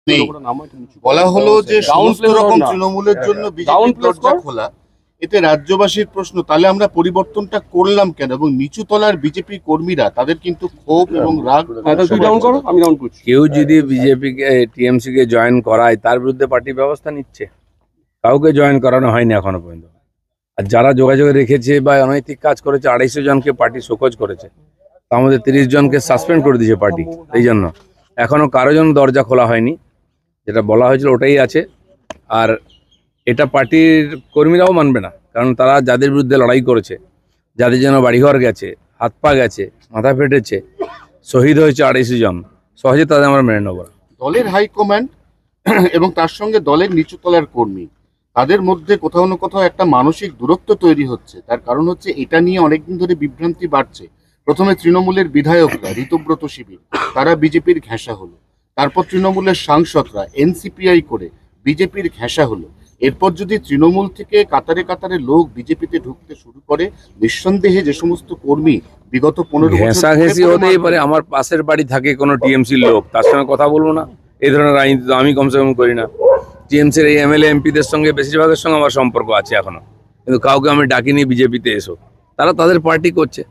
নেই। বলা হলো যে সমস্ত রকম তৃণমূলের জন্য বিজেপির দরজা খোলা। এতে রাজ্যবাসীর প্রশ্ন, তাহলে আমরা পরিবর্তনটা করলাম কেন? এবং নিচু তলার বিজেপি কর্মীরা তাদের কিন্তু ক্ষোভ এবং রাগ। কেউ যদি বিজেপিকে টিএমসি কে জয়েন করায় তার বিরুদ্ধে পার্টি ব্যবস্থা নিচ্ছে। কাউকে জয়েন করানো হয়নি এখনো পর্যন্ত। আর যারা যোগাযোগ রেখেছে বা অনৈতিক কাজ করেছে 250 জনকে পার্টি শোকজ করেছে। তা আমাদের 30 জনকে সাসপেন্ড করে দিয়েছে পার্টি। এই জন্য এখনো কারো জন্য দরজা খোলা হয়নি। যেটা বলা হয়েছিল ওটাই আছে। আর এটা পার্টির কর্মীরাও মানবে না, কারণ তারা যাদের বিরুদ্ধে লড়াই করেছে, যাদের জন্য বাড়িঘর গেছে, হাত পা গেছে, মাথা ফেটেছে, শহীদ হয়েছে 250 জন, সহজে তাদের আমরা মেনে নেব না। দলের হাইকমান্ড এবং তার সঙ্গে দলের নিচু তলার কর্মী, তাদের মধ্যে কোথাও না কোথাও একটা মানসিক দূরত্ব তৈরি হচ্ছে। তার কারণ হচ্ছে এটা নিয়ে অনেকদিন ধরে বিভ্রান্তি বাড়ছে। প্রথমে তৃণমূলের বিধায়করা, ঋতব্রত শিবির, তারা বিজেপির ঘেঁষা হলো। তারপর তৃণমূলের সাংসদরা এনসিপিআই করে বিজেপির ঘেঁষা হলো। এরপর যদি তৃণমূল থেকে কাতারে কাতারে লোক বিজেপিতে ঢুকতে শুরু করে, নিঃসন্দেহে যে সমস্ত কর্মী বিগত 15 বছর ঘেঁষাঘেঁষি হতেই পারে। আমার পাশের বাড়ি থাকে কোনো টিএমসির লোক, তার সঙ্গে কথা বলবো না? এই ধরনের রাজনীতি তো আমি কমসে কম করি না। টিএমসির এই এমএলএ এমপিদের সঙ্গে বেশিরভাগের সঙ্গে আমার সম্পর্ক আছে এখনো, কিন্তু কাউকে আমি ডাকিনি বিজেপিতে এসো। তারা তাদের পার্টি করছে।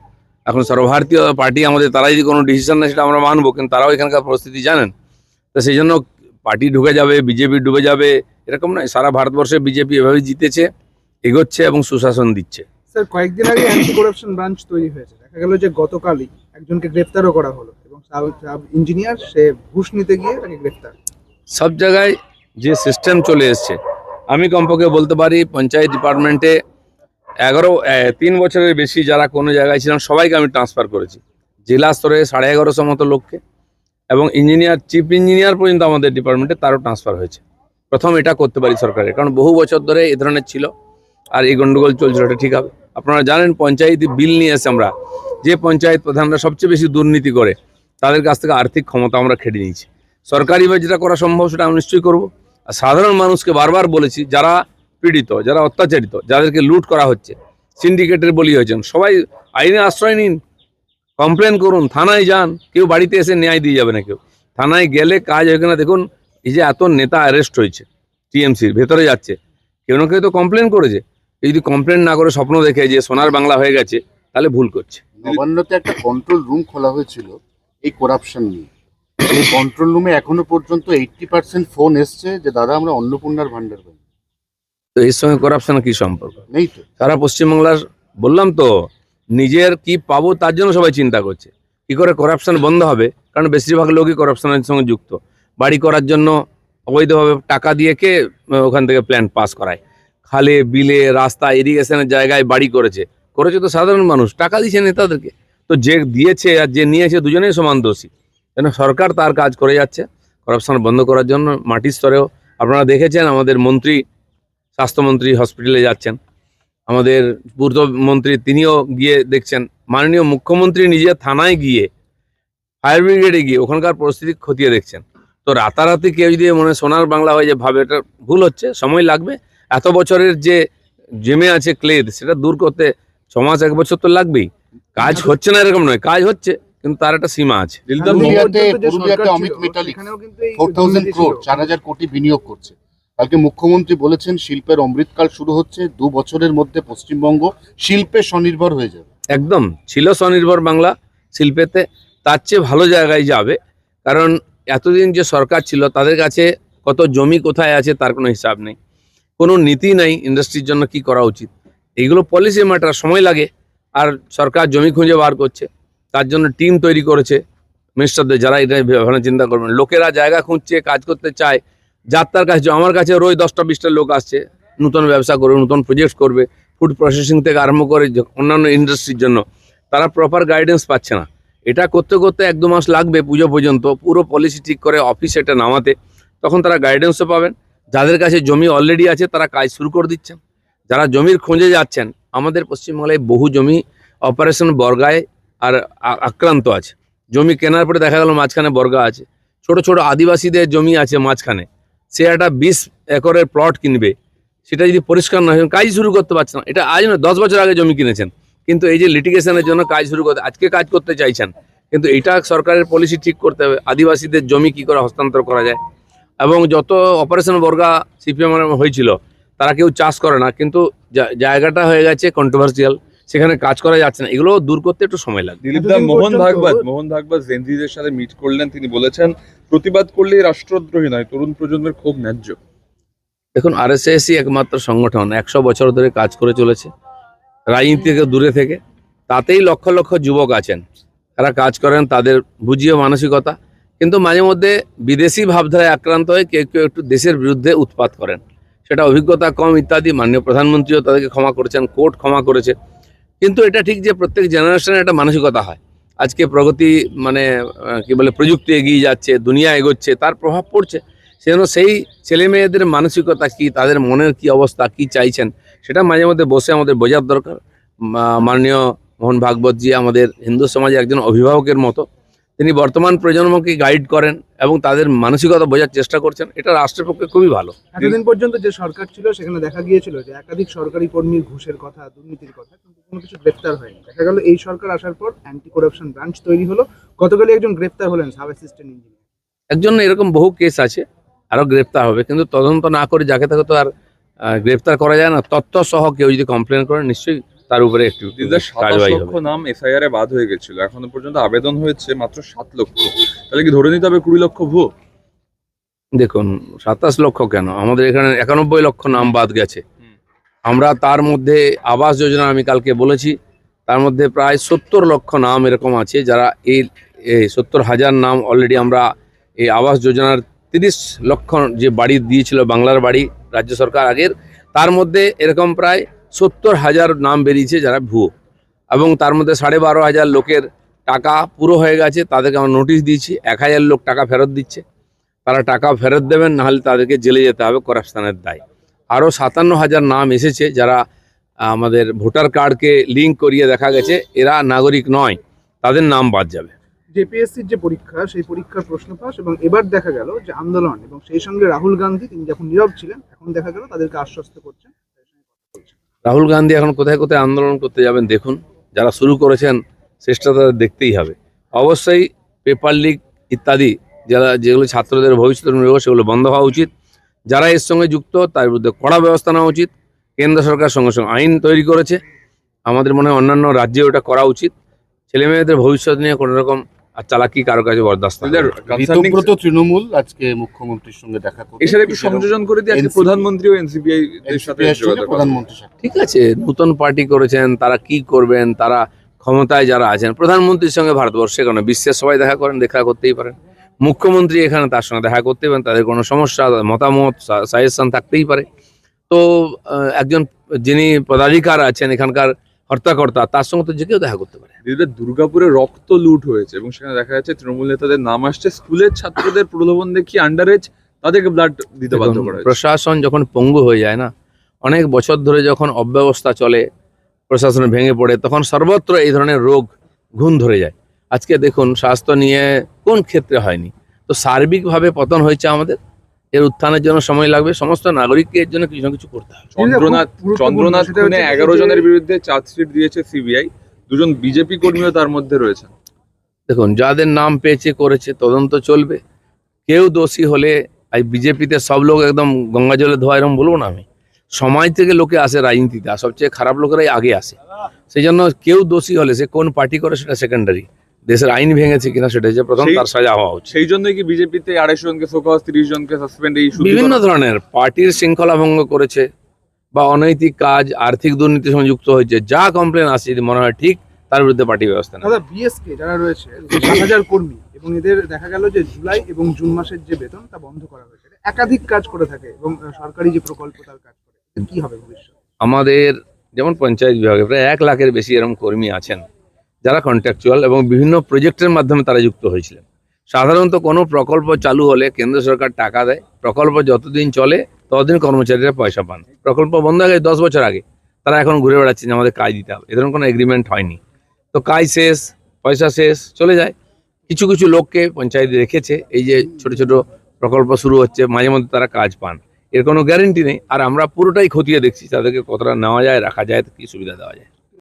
এখন সর্বভারতীয় পার্টি আমাদের, তারা যদি কোনো ডিসিশন নেয় সেটা আমরা মানবো, কিন্তু তারাও এখানকার পরিস্থিতি জানেন। তো সেই জন্য পার্টি ঢুকে যাবে, বিজেপি ডুবে যাবে এরকম নয়। সারা ভারতবর্ষে বিজেপি এভাবে জিতেছে, এগোচ্ছে এবং সুশাসন দিচ্ছে। স্যার, কয়েকদিন আগে অ্যান্টি করাপশন ব্রাঞ্চ তৈরি হয়েছে। দেখা গেল যে গতকালই একজনকে গ্রেফতারও করা হলো এবং সাব ইঞ্জিনিয়ার সে ঘুষ নিতে গিয়ে তাকে গ্রেফতার। সব জায়গায় যে সিস্টেম চলে এসছে, আমি কমপক্ষে বলতে পারি পঞ্চায়েত ডিপার্টমেন্টে 3 বছরের বেশি যারা কোনো জায়গায় ছিলাম সবাইকে আমি ট্রান্সফার করেছি। জেলা স্তরে 1150 মতো লোককে, এবং ইঞ্জিনিয়ার, চিফ ইঞ্জিনিয়ার পর্যন্ত আমাদের ডিপার্টমেন্টে তারও ট্রান্সফার হয়েছে। প্রথম এটা করতে পারি সরকারের, কারণ বহু বছর ধরে এই ধরনের ছিল আর এই গন্ডগোল চলছিল। এটা ঠিক হবে। আপনারা জানেন পঞ্চায়েত বিল নিয়ে এসে আমরা, যে পঞ্চায়েত প্রধানরা সবচেয়ে বেশি দুর্নীতি করে তাদের কাছ থেকে আর্থিক ক্ষমতা আমরা খেটে নিয়েছি। সরকারিভাবে যেটা করা সম্ভব সেটা আমি নিশ্চয়ই করবো। আর সাধারণ মানুষকে বারবার বলেছি, যারা পীড়িত, যারা অত্যাচারিত, যাদেরকে লুট করা হচ্ছে, সিন্ডিকেটের বলি হয়েছেন, সবাই আইনে আশ্রয় নিন, কমপ্লেন করুন, থানায় যান। কেউ বাড়িতে এসে ন্যায় দিয়ে যাবে না। কেউ থানায় গেলে কাজ হয় না। দেখুন, এই যে এত নেতা অ্যারেস্ট হয়েছে, টিএমসির ভেতরে যাচ্ছে, কেউ না কেউ তো কমপ্লেন করেছে। এই যদি কমপ্লেন না করে স্বপ্ন দেখে যে সোনার বাংলা হয়ে গেছে, তাহলে ভুল করছে। নবান্নতে একটা কন্ট্রোল রুম খোলা হয়েছিল এই করাপশন নিয়ে। এই কন্ট্রোল রুমে এখনো পর্যন্ত 80% ফোন এসছে যে দাদা আমরা অন্নপূর্ণার ভান্ডার পাই। তো এর সঙ্গে করাপশন কি সম্পর্ক? নেই তো। সারা পশ্চিমবাংলার, বললাম তো, নিজের কি পাবো তার জন্য সবাই চিন্তা করছে। কি করে করাপশন বন্ধ হবে? কারণ বেশিরভাগ লোকই করাপশনের সঙ্গে যুক্ত। বাড়ি করার জন্য অবৈধভাবে টাকা দিয়ে কে ওখান থেকে প্ল্যান পাস করায়। খালে, বিলে, রাস্তা, ইরিগেশনের জায়গায় বাড়ি করেছে তো সাধারণ মানুষ, টাকা দিয়েছে নেতাদেরকে। তো যে দিয়েছে আর যে নিয়েছে দুজনেই সমান দোষী। কেন সরকার তার কাজ করে যাচ্ছে করাপশন বন্ধ করার জন্য। মাটির স্তরেও আপনারা দেখেছেন, আমাদের মন্ত্রী, স্বাস্থ্যমন্ত্রী হসপিটালে যাচ্ছেন, আমাদের পূর্তমন্ত্রী তিনিও গিয়ে দেখছেন, মাননীয় মুখ্যমন্ত্রী নিজে থানায় গিয়ে, ফায়ার ব্রিগেডে গিয়ে ওখানকার পরিস্থিতি খতিয়ে দেখছেন। তো রাতারাতি কেউ যদি মনে সোনার বাংলা হয়ে যে ভাবে, এটা ভুল হচ্ছে, সময় লাগবে। এত বছরের যে জমে আছে ক্লেদ, সেটা দূর করতে 6 মাস 1 বছর তো লাগবেই। কাজ হচ্ছে না এরকম নয়, কাজ হচ্ছে, কিন্তু তার একটা সীমা আছে। পুরুলিয়াতে অমিত মিতালিক 4000 crore 4000 কোটি বিনিয়োগ করছে। কালকে মুখ্যমন্ত্রী বলেছেন শিল্পের অমৃতকাল শুরু হচ্ছে, 2 বছরের মধ্যে পশ্চিমবঙ্গ শিল্পে স্বনির্ভর হয়ে যাবে। একদম ছিল স্বনির্ভর বাংলা শিল্পেতে, তার চেয়ে ভালো জায়গায় যাবে। কারণ এতদিন যে সরকার ছিল তাদের কাছে কত জমি কোথায় আছে তার কোনো হিসাব নেই, কোনো নীতি নেই ইন্ডাস্ট্রির জন্য কি করা উচিত। এইগুলো পলিসি ম্যাটার, সময় লাগে। আর সরকার জমি খুঁজে বার করছে, তার জন্য টিম তৈরি করেছে মিনিস্টারদের, যারা এটা ভাবনা চিন্তা করবেন। লোকেরা জায়গা খুঁজছে, কাজ করতে চায়, যার তার কাছে। আমার কাছে রোজ 10টা 20টা লোক আসছে, নতুন ব্যবসা করবে, নতুন প্রজেক্ট করবে, ফুড প্রসেসিং থেকে আরম্ভ করে অন্যান্য ইন্ডাস্ট্রির জন্য। তারা প্রপার গাইডেন্স পাচ্ছে না। এটা করতে করতে 1-2 মাস লাগবে পুজো পর্যন্ত, পুরো পলিসি ঠিক করে অফিসে এটা নামাতে। তখন তারা গাইডেন্সও পাবেন। যাদের কাছে জমি অলরেডি আছে তারা কাজ শুরু করে দিচ্ছেন। যারা জমির খোঁজে যাচ্ছেন, আমাদের পশ্চিমবাংলায় বহু জমি অপারেশন বর্গায় আর আক্রান্ত আছে। জমি কেনার পরে দেখা গেল মাঝখানে বর্গা আছে। ছোট ছোট আদিবাসীদের জমি আছে মাঝখানে, সে একটা 20 একরের প্লট কিনবে, সেটা যদি পরিষ্কার না হয় কাজ শুরু করতে পারছে না। এটা আজ না, 10 বছর আগে জমি কিনেছেন, কিন্তু এই যে লিটিগেশনের জন্য কাজ শুরু করতে, আজকে কাজ করতে চাইছেন। কিন্তু এটা সরকারের পলিসি ঠিক করতে হবে, আদিবাসীদের জমি কি করে হস্তান্তর করা যায়। এবং যত অপারেশন বর্গা সিপিএম হয়েছিল তারা কেউ চাষ করে না, কিন্তু জায়গাটা হয়ে গেছে কন্ট্রোভার্সিয়াল, সেখানে কাজ করা যাচ্ছে না, এগুলো দূর করতে একটু সময় লাগবে। দিলীপ দা, মোহন ভাগবত জেনজিদের সাথে মিট করলেন, তিনি বলেছেন প্রতিবাদ করলেই রাষ্ট্রদ্রোহী নয়, তরুণ প্রজন্মের ক্ষোভ ন্যায্য। দেখুন, আরএসএসই একমাত্র সংগঠন 100 বছর ধরে কাজ করে চলেছে রাজনীতি থেকে দূরে থেকে, তাতেই লক্ষ লক্ষ যুবক আছেন, তারা কাজ করেন, তাদের বুঝিয়ে মানসিকতা, কিন্তু মাঝে মধ্যে বিদেশি ভাবধারায় আক্রান্ত হয়ে কেউ কেউ একটু দেশের বিরুদ্ধে উৎপাত করেন, সেটা অভিজ্ঞতা কম ইত্যাদি। মাননীয় প্রধানমন্ত্রীও তাদেরকে ক্ষমা করেছেন, কোর্ট ক্ষমা করেছে, কিন্তু এটা ঠিক যে প্রত্যেক জেনারেশনের একটা মানসিকতা হয়। আজকে প্রগতি মানে কি বলে প্রযুক্তি এগিয়ে যাচ্ছে, দুনিয়া এগোচ্ছে, তার প্রভাব পড়ছে, সেজন্য সেই ছেলে মেয়েদের মানসিকতা কি, তাদের মনের কি অবস্থা, কি চাইছেন, সেটা মাঝে মধ্যে বসে আমাদের বোঝার দরকার। মাননীয় মোহন ভাগবতজি আমাদের হিন্দু সমাজে একজন অভিভাবকের মতো, তিনি বর্তমান প্রজন্মকে গাইড করেন এবং তাদের মানসিকতা বোঝার চেষ্টা করছেন, এটা রাষ্ট্রের পক্ষে খুবই ভালো। এতদিন পর্যন্ত যে সরকার ছিল সেখানে দেখা গিয়েছিল যে একাধিক সরকারি কর্মীর ঘুষের কথা, দুর্নীতির কথা, কিন্তু কোনো কিছু গ্রেফতার হয়নি। দেখা গেল এই সরকার আসার পর অ্যান্টি করাপশন ব্রাঞ্চ তৈরি হলো, গতকালই একজন গ্রেফতার হলেন, সাব অ্যাসিস্ট্যান্ট ইঞ্জিনিয়ার। একজন এরকম বহু কেস আছে, আরো গ্রেপ্তার হবে, কিন্তু তদন্ত না করে যাকে তাকে তো আর গ্রেপ্তার করা যায় না। তথ্য সহ কেউ যদি কমপ্লেন করে নিশ্চয়ই তার উপরে একটু কার্যবাহী 27 লক্ষ নাম এসআইআর এ বাদ হয়ে গেছিল, এখনো পর্যন্ত আবেদন হয়েছে মাত্র 7 লক্ষ, তাহলে কি ধরে নিতে হবে 20 লক্ষ ভুয়ো? দেখুন, 27 লক্ষ কেন, আমাদের এখানে 91 লক্ষ নাম বাদ গেছে। আমরা তার মধ্যে আবাস যোজনা আমি কালকে বলেছি, তার মধ্যে প্রায় 70 লক্ষ নাম এরকম আছে যারা এই 70,000 নাম অলরেডি আমরা এই আবাস যোজনার 30 লক্ষ যে বাড়ি দিয়েছিল বাংলার বাড়ি রাজ্য সরকার আগের, তার মধ্যে এরকম প্রায় 70,000 নাম বেরিয়েছে যারা ভুয়ো, এবং তার মধ্যে 12,500 লোকের টাকা পুরো হয়ে গেছে, তাদেরকে আমরা নোটিশ দিয়েছি। 1,000 লোক টাকা ফেরত দিচ্ছে, তারা টাকা ফেরত দেবেন, নাহলে তাদেরকে জেলে যেতে হবে করাপশনের দায়। আরও 57,000 নাম এসেছে যারা আমাদের ভোটার কার্ডকে লিঙ্ক করিয়ে দেখা গেছে এরা নাগরিক নয়, তাদের নাম বাদ যাবে। জেপিএসসির যে পরীক্ষা, সেই পরীক্ষার প্রশ্ন ফাঁস, এবং এবার দেখা গেল যে আন্দোলন, এবং সেই সঙ্গে রাহুল গান্ধী, তিনি যখন নীরব ছিলেন, এখন দেখা গেল তাদেরকে আশ্বস্ত করছেন। রাহুল গান্ধী এখন কোথায় কোথায় আন্দোলন করতে যাবেন দেখুন, যারা শুরু করেছেন চেষ্টা তাদের দেখতেই হবে। অবশ্যই পেপার লিক ইত্যাদি যেগুলো ছাত্রদের ভবিষ্যৎ নির্ভর, সেগুলো বন্ধ হওয়া উচিত। যারা এর সঙ্গে যুক্ত তার বিরুদ্ধে কড়া ব্যবস্থা নেওয়া উচিত। কেন্দ্র সরকার সঙ্গে সঙ্গে আইন তৈরি করেছে, আমাদের মনে হয় অন্যান্য রাজ্যে ওটা করা উচিত। ছেলে মেয়েদের ভবিষ্যৎ নিয়ে কোনো রকম চালাকি কারো কাছে বরদাস্ত হবে না। ঋতব্রত তৃণমূল আজকে মুখ্যমন্ত্রীর সঙ্গে দেখা করতে, এছাড়া একটু সংযোজন করে দিয়ে আজকে প্রধানমন্ত্রী ও এনসিপিআই এর সাথে যোগাযোগ করেন। প্রধানমন্ত্রীর সাথে ঠিক আছে, নতুন পার্টি করেছেন, তারা কি করবেন, তারা ক্ষমতায় যারা আছেন, প্রধানমন্ত্রীর সঙ্গে ভারতবর্ষে কোনো বিশ্বের সবাই দেখা করেন, দেখা করতেই পারেন। মুখ্যমন্ত্রী এখানে তার সঙ্গে দেখা করতে পারেন, তাদের কোনো সমস্যা, মতামত, সাজেশন থাকতেই পারে। তো একজন যিনি পদাধিকার আছেন এখানকার হর্তাকর্তা, তার সঙ্গে তো যে কেউ দেখা করতে পারে। দিদিদের দুর্গাপুরে রক্ত লুট হয়েছে এবং সেখানে দেখা যাচ্ছে তৃণমূল নেতাদের নাম আসছে, স্কুলের ছাত্রদের প্রলোভন দেখিয়ে আন্ডার এজ তাদেরকে ব্লাড দিতে বাধ্য করা হয়েছে। প্রশাসন যখন পঙ্গু হয়ে যায় না, অনেক বছর ধরে যখন অব্যবস্থা চলে, প্রশাসন ভেঙে পড়ে, তখন সর্বত্র এই ধরনের রোগ ঘুণ ধরে যায়। আজকে দেখুন, স্বাস্থ্য নিয়ে কোন ক্ষেত্রে হয়নি, তো সার্বিকভাবে পতন হয়েছে আমাদের। এর উত্থানের জন্য সময় লাগবে, সমস্ত নাগরিককে এর জন্য কিছু না কিছু করতে হবে। চন্দ্রনাথ খুনে 11 জনের বিরুদ্ধে চার্জশিট দিয়েছে সিবিআই, 2 জন বিজেপি কর্মীও তার মধ্যে রয়েছে। দেখুন, যাদের নাম পেয়েছে করেছে, তদন্ত চলবে। কেউ দোষী হলে, এই বিজেপিতে সব লোক একদম গঙ্গা জলে ধোয়া এরকম বলবো না আমি, সমাজ থেকে লোকে আসে রাজনীতিতে, আর সবচেয়ে খারাপ লোকেরাই আগে আসে। সেই জন্য কেউ দোষী হলে সে কোন পার্টি করে সেটা সেকেন্ডারি, দেশের আইন ভেঙেছে কিনা সেটা যে প্রথম, তার সাজা হওয়া উচিত। সেই জন্যই কি বিজেপিতে 250 জনকে শোকজ, 30 জনকে সাসপেন্ড, এই বিভিন্ন ধরনের পার্টির শৃঙ্খলা ভঙ্গ করেছে বা অনৈতিক কাজ, আর্থিক দুর্নীতির সঙ্গে যুক্ত হয়েছে, যা কমপ্লেন আসছে যদি মনে হয় ঠিক, তার বিরুদ্ধে পার্টি ব্যবস্থা নেয়। দাদা, বিএসকে যারা রয়েছে 7,000 কর্মী, এবং এদের দেখা গেল যে জুলাই এবং জুন মাসের যে বেতন তা বন্ধ করা হয়েছে, একাধিক কাজ করে থাকে এবং সরকারি যে প্রকল্প তার কাজ করে, কি হবে ভবিষ্যৎ? আমাদের যেমন পঞ্চায়েত বিভাগে প্রায় 1 লাখের বেশি এরকম কর্মী আছেন যারা কন্ট্রাকচুয়াল এবং বিভিন্ন প্রজেক্টের মাধ্যমে তারা যুক্ত হয়েছিলেন। সাধারণত কোনো প্রকল্প চালু হলে কেন্দ্র সরকার টাকা দেয়, প্রকল্প যতদিন চলে ততদিন কর্মচারীরা পয়সা পান। প্রকল্প বন্ধ হয়ে গেছে 10 বছর আগে, তারা এখন ঘুরে বেড়াচ্ছে যে আমাদের কাজ দিতে হবে, এ ধরনের কোনো এগ্রিমেন্ট হয়নি। তো কাজ শেষ, পয়সা শেষ, চলে যায়। কিছু কিছু লোককে পঞ্চায়েতে রেখেছে, এই যে ছোট ছোট প্রকল্প শুরু হচ্ছে, মাঝে মধ্যে তারা কাজ পান, এর কোনো গ্যারেন্টি নেই। আর আমরা পুরোটাই খতিয়ে দেখছি তাদেরকে কতটা নেওয়া যায়, রাখা যায়, কি সুবিধা দেওয়া যায়।